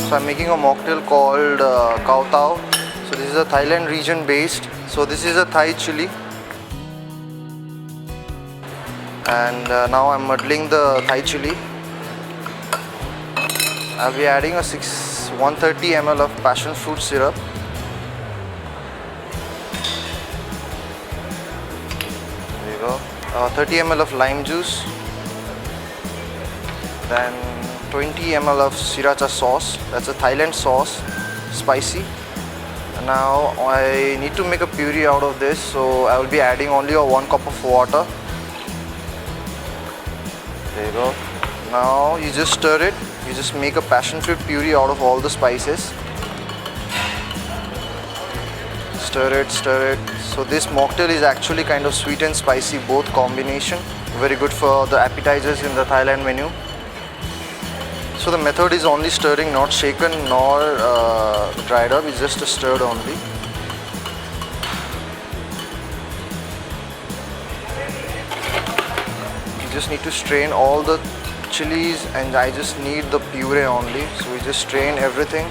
So I'm making a mocktail called Tao. So this is a Thailand region based. So this is a Thai chili. And now I'm muddling the Thai chili. I'll be adding a 130 ml of passion fruit syrup. There you go. 30 ml of lime juice. Then 20 ml of sriracha sauce. That's a Thailand sauce, spicy. And now I need to make a puree out of this, so I will be adding only 1 cup of water. There you go. Now you just stir it. You just make a passion fruit puree out of all the spices. Stir it, stir it. So this mocktail is actually kind of sweet and spicy, both combination. Very good for the appetizers in the Thailand menu. So the method is only stirring, not shaken nor dried up. It's just stirred only. You just need to strain all the chilies, and I just need the puree only. So we just strain everything.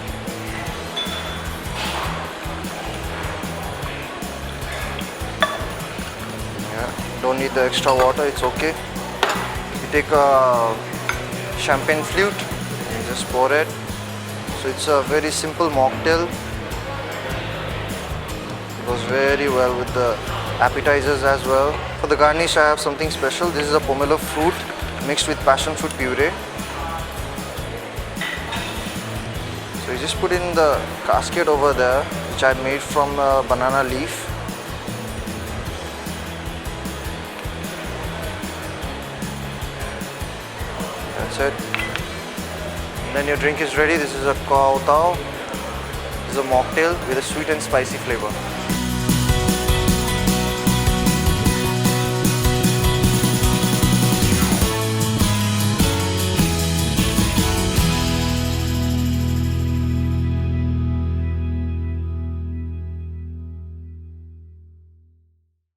Yeah, don't need the extra water, it's okay. You take a champagne flute and just pour it. So it's a very simple mocktail. It goes very well with the appetizers as well. For the garnish I have something special. This is a pomelo fruit mixed with passion fruit puree. So you just put in the casket over there, which I made from a banana leaf. That's it. And then your drink is ready. This is a Tao. This is a mocktail with a sweet and spicy flavor.